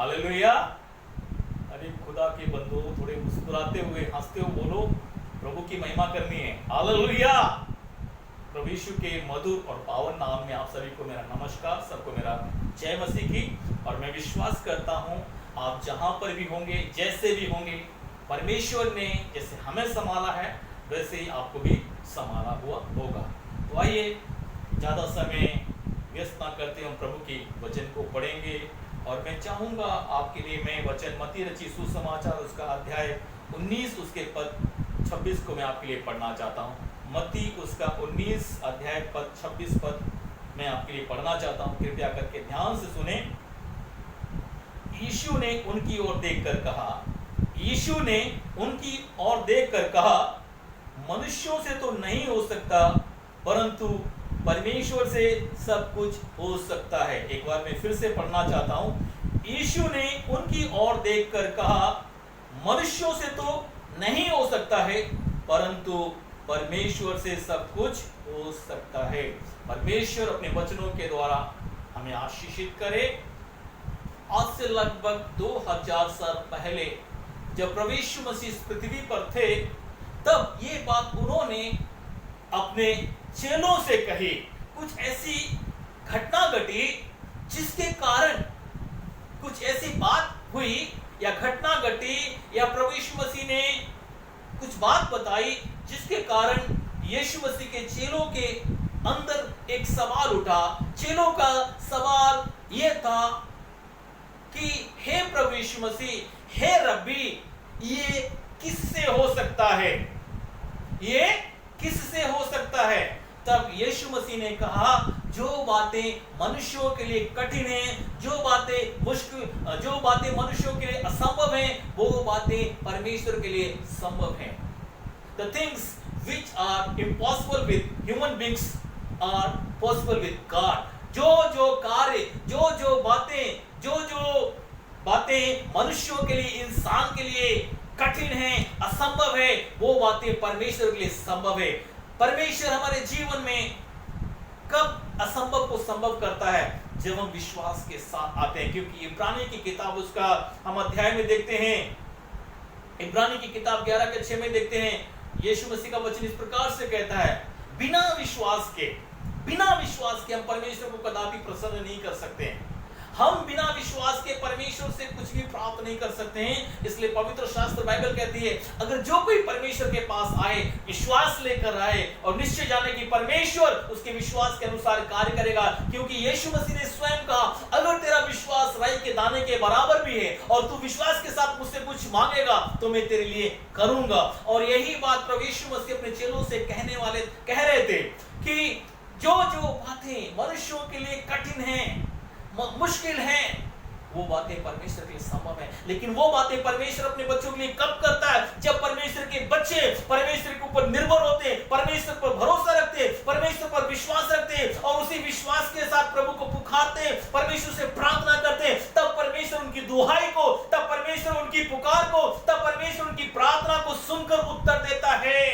Hallelujah. अरे खुदा के बंदो, थोड़े मुस्कुराते हुए हंसते हुए बोलो, प्रभु की महिमा करनी है। हालेलुया। प्रभु यीशु के मधुर और पावन नाम में आप सभी को मेरा नमस्कार, सबको मेरा जय मसीह की। और मैं विश्वास करता हूं आप जहां पर भी होंगे, जैसे भी होंगे, परमेश्वर ने जैसे हमें संभाला है वैसे ही आपको भी संभाला हुआ होगा। तो आइए ज़्यादा समय व्यस्त ना करते हम प्रभु की वचन को पढ़ेंगे। और मैं चाहूँगा आपके लिए मैं वचन मत्ती रची सुसमाचार उसका अध्याय 19 उसके पद 26 को मैं आपके लिए पढ़ना चाहता हूँ। मत्ती उसका 19 अध्याय पद 26 पद मैं आपके लिए पढ़ना चाहता हूँ। कृपया करके ध्यान से सुने। यीशु ने उनकी ओर देखकर कहा, यीशु ने उनकी ओर देखकर कहा, मनुष्यों से तो नहीं हो सकता परंतु परमेश्वर से सब कुछ हो सकता है। एक बार मैं फिर से पढ़ना चाहता हूं। यीशु ने उनकी ओर देखकर कहा, मनुष्यों से तो नहीं हो सकता है परंतु परमेश्वर से सब कुछ हो सकता है। परमेश्वर अपने वचनों के द्वारा हमें आशीषित करे। आज से लगभग 2000 साल पहले जब प्रभु यीशु मसीह इस पृथ्वी पर थे, तब ये बात उन्होंने अपने चेलों से कही। कुछ ऐसी घटना घटी जिसके कारण कुछ ऐसी बात हुई या घटना घटी या प्रभु यीशु मसीह ने कुछ बात बताई जिसके कारण यीशु मसीह के चेलों के अंदर एक सवाल उठा। चेलों का सवाल यह था कि हे प्रभु यीशु मसीह, हे रब्बी, ये किससे हो सकता है? ये किससे हो सकता है? तब यीशु मसीह ने कहा, जो बातें मनुष्यों के लिए कठिन हैं, जो बातें मुश्किल, जो बातें मनुष्यों के लिए असंभव हैं, वो बातें परमेश्वर के लिए संभव हैं। The things which are impossible with human beings are possible with God. जो कार्य, जो बातें मनुष्यों के लिए, इंसान के लिए कठिन है, असंभव है, वो बातें परमेश्वर के लिए संभव है। परमेश्वर हमारे जीवन में कब असंभव को संभव करता है? जब हम विश्वास के साथ आते हैं। क्योंकि इब्रानी की किताब उसका हम अध्याय में देखते हैं, इब्रानी की किताब 11 के 6 में देखते हैं, यीशु मसीह का वचन इस प्रकार से कहता है, बिना विश्वास के हम परमेश्वर को कदापि प्रसन्न नहीं कर सकते हैं। हम बिना विश्वास के परमेश्वर से कुछ भी प्राप्त नहीं कर सकते हैं। इसलिए पवित्र शास्त्र बाइबल कहती है, अगर जो कोई परमेश्वर के पास आए, विश्वास लेकर आए, और निश्चय जाने कि परमेश्वर उसके विश्वास के अनुसार कार्य करेगा। क्योंकि यीशु मसीह ने स्वयं कहा, अगर तेरा विश्वास राई के दाने के बराबर भी है और तू विश्वास के साथ मुझसे कुछ मांगेगा तो मैं तेरे लिए करूंगा। और यही बात प्रभु यीशु मसीह अपने चेलों से कह रहे थे कि जो बातें मनुष्यों के लिए कठिन हैं, मुश्किल है, वो बातें परमेश्वर के लिए संभव है। लेकिन वो बातें परमेश्वर अपने बच्चों के लिए कब करता है? जब परमेश्वर के बच्चे परमेश्वर के ऊपर निर्भर होते, परमेश्वर पर भरोसा रखते, परमेश्वर पर विश्वास रखते और उसी विश्वास के साथ प्रभु को पुकारते, परमेश्वर से प्रार्थना करते, तब परमेश्वर उनकी दुहाई को, तब परमेश्वर उनकी पुकार को, तब परमेश्वर उनकी प्रार्थना को सुनकर उत्तर देता है।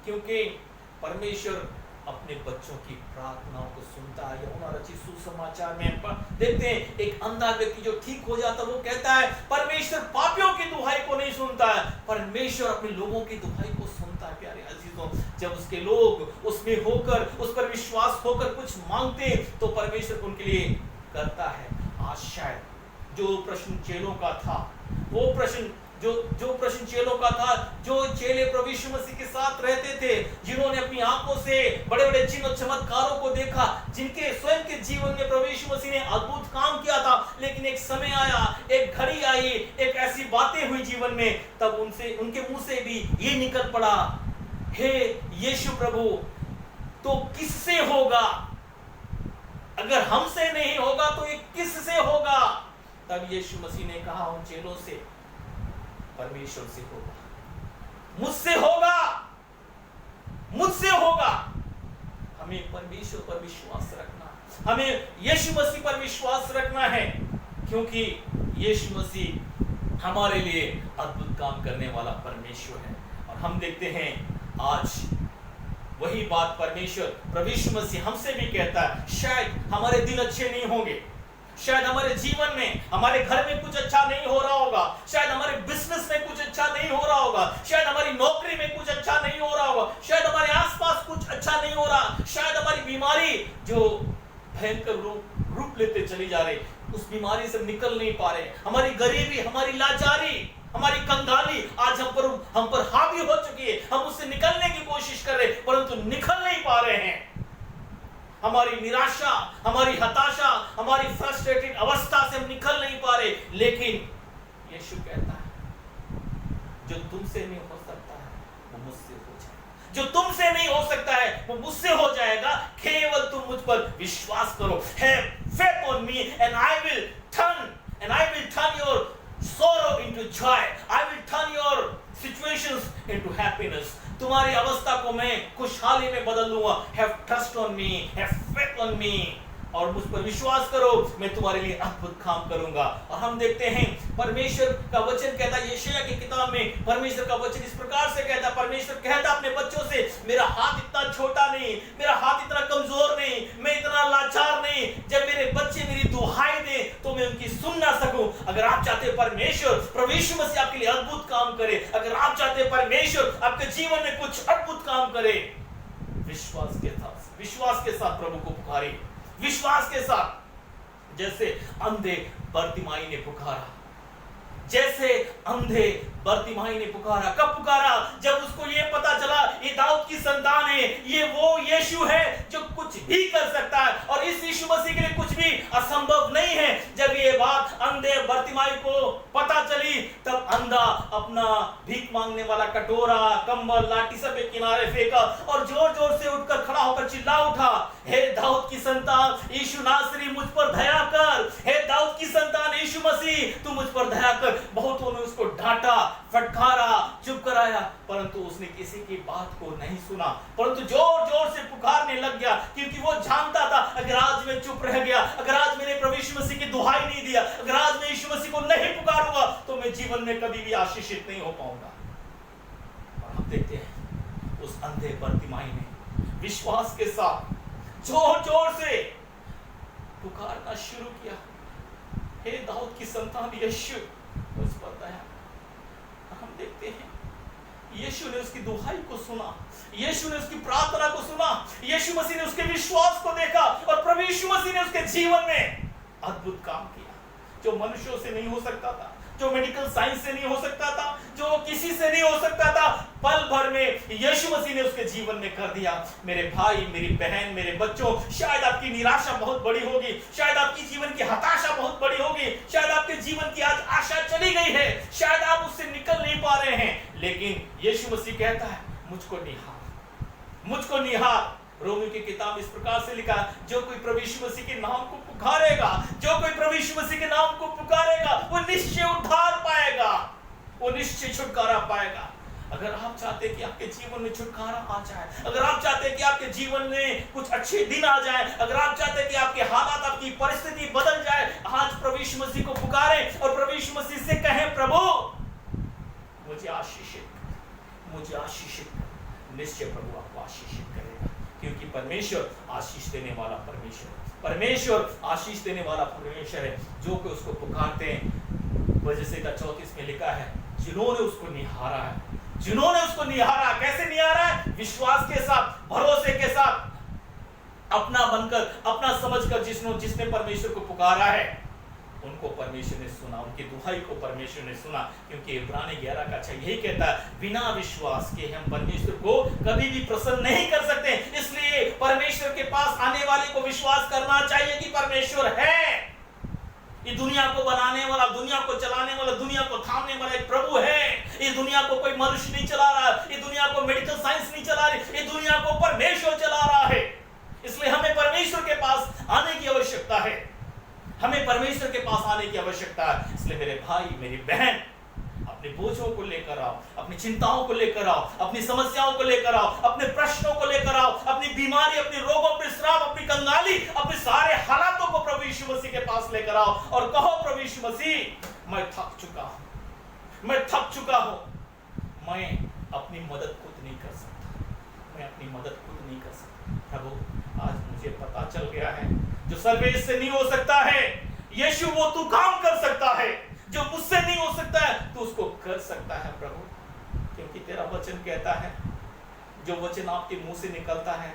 क्योंकि परमेश्वर अपने बच्चों की प्रार्थनाओं को सुनता है। यूहन्ना रचित सुसमाचार में देखते हैं, एक अंधा व्यक्ति जो ठीक हो जाता है, वो कहता है, परमेश्वर पापियों की दुहाई को नहीं सुनता है, परमेश्वर अपने लोगों की दुहाई को सुनता है। प्यारे अजीजों, जब उसके लोग उसमें होकर, उस पर विश्वास होकर कुछ मांगते तो परमेश्वर उनके लिए करता है। आज शायद जो प्रश्न चेलों का था, वो प्रश्न जो प्रश्न चेलों का था, जो चेले प्रभु यीशु मसीह के साथ रहते थे, जिन्होंने अपनी आंखों से बड़े बड़े चिन्ह और चमत्कारों को देखा, जिनके स्वयं के जीवन में प्रभु यीशु मसीह ने अद्भुत काम किया था, लेकिन एक समय आया, एक घड़ी आई, एक ऐसी बातें हुई जीवन में, तब उनके मुंह से भी ये निकल पड़ा, हे यीशु प्रभु, तो किससे होगा? अगर हमसे नहीं होगा तो ये किससे होगा? तब यीशु मसीह ने कहा उन चेलों से, परमेश्वर से होगा, मुझसे होगा। हमें परमेश्वर पर विश्वास रखना, हमें यीशु मसीह पर विश्वास रखना है, क्योंकि यीशु मसीह हमारे लिए अद्भुत काम करने वाला परमेश्वर है। और हम देखते हैं आज वही बात परमेश्वर प्रभु यीशु मसीह हमसे भी कहता है। शायद हमारे दिन अच्छे नहीं होंगे, शायद हमारे जीवन में, हमारे घर में कुछ अच्छा नहीं हो रहा होगा, शायद हमारे बिजनेस में कुछ अच्छा नहीं हो रहा होगा, शायद हमारी नौकरी में कुछ अच्छा नहीं हो रहा होगा, शायद हमारे आसपास कुछ अच्छा नहीं हो रहा, शायद हमारी बीमारी जो भयंकर रूप लेते चली जा रही, उस बीमारी से निकल नहीं पा रहे, हमारी गरीबी, हमारी लाचारी, हमारी कंगाली आज हम पर हावी हो चुकी है, हम उससे निकलने की कोशिश कर रहे हैं परंतु निकल नहीं पा रहे हैं। हमारी निराशा, हमारी हताशा, हमारी फ्रस्ट्रेटेड अवस्था से हम निकल नहीं पा रहे, लेकिन यीशु कहता है जो तुमसे नहीं हो सकता है वो मुझसे हो जाएगा, जो तुमसे नहीं हो सकता है वो मुझसे हो जाएगा, केवल तुम मुझ पर विश्वास करो। Have faith on me and I will turn your sorrow into joy. I will turn your situations into happiness. तुम्हारी अवस्था को मैं खुशहाली में बदल दूंगा। Have trust on me, have faith on me, और मुझ पर विश्वास करो, मैं तुम्हारे लिए अद्भुत काम करूंगा। और हम देखते हैं परमेश्वर का वचन कहता है, यशायाह की किताब में परमेश्वर का वचन इस प्रकार से कहता है, परमेश्वर कहता है अपने बच्चों से, मेरा हाथ इतना छोटा नहीं, मेरा हाथ इतना कमजोर नहीं, मैं इतना लाचार नहीं, जब मेरे बच्चे मेरी दुहाई दे तो मैं उनकी सुन ना सकूं। अगर आप चाहते हैं परमेश्वर प्रभु यीशु मसीह आपके लिए अद्भुत काम करे, अगर आप चाहते हैं परमेश्वर आपके जीवन में कुछ अद्भुत काम करे, विश्वास के साथ प्रभु को पुकारिए, विश्वास के साथ। जैसे अंधे बर्तिमाई ने पुकारा, जैसे अंधे बर्तिमाई ने पुकारा। कब पुकारा? जब उसको ये पता चला ये दाऊद की संतान है, ये वो यीशु है जो कुछ भी कर सकता है और इस यीशु मसीह के लिए कुछ भी असंभव नहीं है। जब ये बात अंधे बर्तिमाई को पता चली, तब अंधा अपना भीख मांगने वाला कटोरा, कंबल, लाठी सब एक किनारे फेंका और जोर जोर से उठकर खड़ा होकर चिल्ला उठा, हे दाऊद की संतान यीशु नासरी मुझ पर दया कर, हे दाऊद की संतान यीशु मसीह तू मुझ पर दया कर। बहुतों ने उसको डांटा, फटकारा, चुप कराया, परंतु उसने किसी की बात को नहीं सुना, परंतु जोर जोर से पुकारने लग गया, क्योंकि वो जानता था अगर आज मैं चुप रह गया, अगर आज मैंने प्रभु यीशु मसीह की दुहाई नहीं दिया, अगर आज मैं यीशु मसीह को नहीं पुकारूंगा तो मैं जीवन में कभी भी आशीषित नहीं हो पाऊंगा। और हम देखते हैं उस अंधे बर्तिमाई ने विश्वास के साथ जोर जोर से पुकारना शुरू किया, हे दाऊद की संतान यीशु मुझ पर दया। हम देखते हैं यीशु ने उसकी दुहाई को सुना, यीशु ने उसकी प्रार्थना को सुना, यीशु मसीह ने उसके विश्वास को देखा और प्रभु यीशु मसीह ने उसके जीवन में अद्भुत काम किया जो मनुष्यों से नहीं हो सकता था, जो मेडिकल साइंस से नहीं हो सकता था, जो किसी से नहीं हो सकता था, पल भर में यीशु मसीह ने उसके जीवन में कर दिया। मेरे भाई, मेरी बहन, मेरे बच्चों, शायद आपकी निराशा बहुत बड़ी होगी, शायद आपकी जीवन की हताशा बहुत बड़ी होगी, शायद आपके जीवन की आज आशा चली गई है, शायद आप उससे निकल नहीं पा रहे हैं, लेकिन यीशु मसीह कहता है मुझको निहार, मुझको निहार। रोमियो की किताब इस प्रकार से लिखा, जो कोई प्रभु यीशु मसीह के नाम को पुकारेगा, जो कोई प्रभु यीशु मसीह के नाम को पुकारेगा वो निश्चय उद्धार पाएगा, वो निश्चय छुटकारा पाएगा। अगर आप चाहते हैं कि आपके जीवन में छुटकारा आ जाए, अगर आप चाहते हैं कि आपके जीवन में कुछ अच्छे दिन आ जाए, अगर आप चाहते हैं कि आपके हालात, आपकी परिस्थिति बदल जाए, आज प्रभु यीशु मसीह को पुकारें और प्रभु यीशु मसीह से कहें, प्रभु मुझे आशीषित, मुझे आशीषित। निश्चय प्रभु आपको आशीषित करेगा, क्योंकि परमेश्वर आशीष देने वाला परमेश्वर आशीष देने वाला परमेश्वर है। जो कोई उसको पुकारते हैं, वजह का 34 में लिखा है, जिन्होंने उसको निहारा है, जिन्होंने उसको निहारा। कैसे निहारा है? विश्वास के साथ, भरोसे के साथ, अपना बनकर, अपना समझकर जिसने परमेश्वर को पुकारा है उनको परमेश्वर ने सुना, उनकी दुहाई को परमेश्वर ने सुना। क्योंकि इब्रानी 11 का 6 यही कहता है, बिना विश्वास के हम परमेश्वर को कभी भी प्रसन्न नहीं कर सकते। इसलिए परमेश्वर के पास आने वाले को विश्वास करना चाहिए कि परमेश्वर है, ये दुनिया को बनाने वाला, दुनिया को चलाने वाला, दुनिया को थामने वाला एक प्रभु है। इस दुनिया को कोई मनुष्य नहीं चला रहा, ये दुनिया को मेडिकल साइंस नहीं चला रही, ये दुनिया को परमेश्वर चला रहा है। इसलिए हमें परमेश्वर के पास आने की आवश्यकता है, हमें परमेश्वर के पास आने की आवश्यकता है। इसलिए मेरे भाई, मेरी बहन, अपने बोझों को लेकर आओ, अपनी चिंताओं को लेकर आओ, अपनी समस्याओं को लेकर आओ, अपने प्रश्नों को लेकर आओ, अपनी बीमारी, अपने रोगों, अपने श्राप, अपनी कंगाली, अपने सारे हालातों को प्रभु यीशु मसीह के पास लेकर आओ और कहो, प्रभु यीशु मसीह मैं थक चुका हूं, मैं थक चुका हूं, मैं अपनी मदद खुद नहीं कर सकता, मैं अपनी मदद खुद नहीं कर सकता। प्रभु आज मुझे पता चल गया है, जो सर्वे से नहीं हो सकता है, यीशु वो तू काम कर सकता है जो मुझसे नहीं हो सकता है, तू उसको कर सकता है प्रभु, क्योंकि तेरा वचन कहता है जो वचन आपके मुंह से निकलता है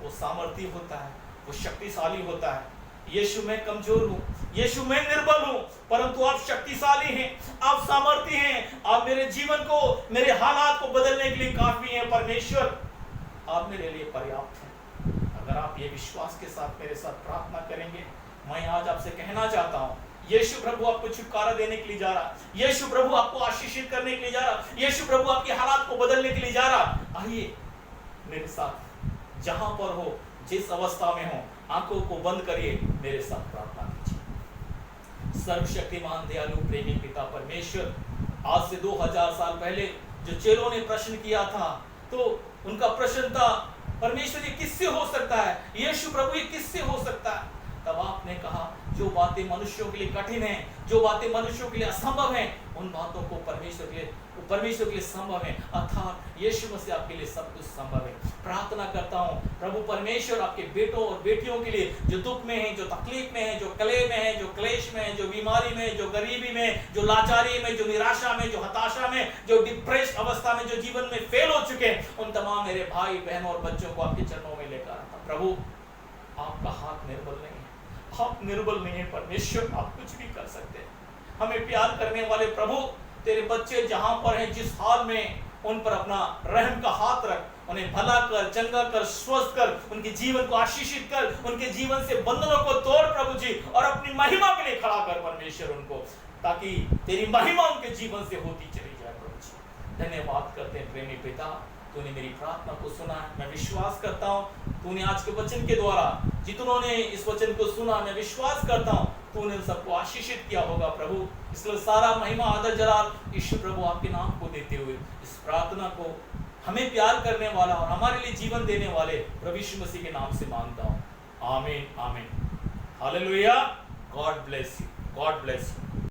वो सामर्थी होता है, वो शक्तिशाली होता है। यीशु मैं कमजोर हूं, यीशु मैं निर्बल हूं, परंतु आप शक्तिशाली हैं, आप सामर्थी हैं, आप मेरे जीवन को, मेरे हालात को बदलने के लिए काफी हैं। परमेश्वर आप मेरे लिए पर्याप्त हैं। अगर आप ये विश्वास के साथ मेरे साथ प्रार्थना करेंगे, मैं आज आपसे कहना चाहता हूं, यीशु प्रभु आपको छुटकारा देने के लिए जा रहा, यीशु प्रभु आपको आशीषित करने के लिए जा रहा, यीशु प्रभु आपके हालात को बदलने के लिए जा रहा। आइए मेरे साथ, जहां पर हो, जिस अवस्था में हो, आंखों को बंद करिए, मेरे साथ प्रार्थना कीजिए। सर्वशक्तिमान दयालु प्रेमी पिता परमेश्वर, आज से 2000 साल पहले जो चेलों ने प्रश्न किया था, तो उनका प्रश्न था परमेश्वर ये किससे हो सकता है, यीशु प्रभु ये किससे हो सकता है। तब आपने कहा जो बातें मनुष्यों के लिए कठिन है, जो बातें मनुष्यों के लिए असंभव हैं, उन बातों को परमेश्वर के लिए संभव है, अर्थात यीशु मसीह आपके लिए सब कुछ संभव है। प्रार्थना करता हूं प्रभु परमेश्वर आपके बेटों और बेटियों के लिए जो दुख में हैं, जो तकलीफ में हैं, जो कले में हैं, जो क्लेश में हैं, जो बीमारी में, जो गरीबी में, जो लाचारी में, जो निराशा में, जो हताशा में, जो डिप्रेस अवस्था में, जो जीवन में फेल हो चुके हैं, उन तमाम मेरे भाई बहनों और बच्चों को आपके चरणों में लेकर आता। प्रभु आपका हाथ निर्बल नहीं है, आप निर्बल नहीं है परमेश्वर, आप कुछ भी कर सकते हैं। हमें प्यार करने वाले प्रभु, तेरे बच्चे जहां पर हैं, जिस हाल में, उन पर अपना रहम का हाथ रख, उन्हें भला कर, चंगा कर, स्वस्थ कर, उनके जीवन को आशीषित कर, उनके जीवन से बंधनों को तोड़ प्रभु जी, और अपनी महिमा के लिए खड़ा कर परमेश्वर उनको, ताकि तेरी महिमा उनके जीवन से होती चली जाए प्रभु जी। धन्यवाद करते हैं प्रेमी पिता, तूने मेरी प्रार्थना को सुना है। मैं विश्वास करता हूँ तूने आज के वचन के द्वारा जितनों ने इस वचन को सुना, मैं विश्वास करता हूँ तूने उन सबको आशीषित किया होगा प्रभु। इसलिए सारा महिमा आदर जलाल ईश्वर प्रभु आपके नाम को देते हुए इस प्रार्थना को हमें प्यार करने वाला और हमारे लिए जीवन देने वाले प्रभु यीशु मसीह के नाम से मांगता हूँ, आमीन आमीन। Hallelujah. God bless you, God bless you.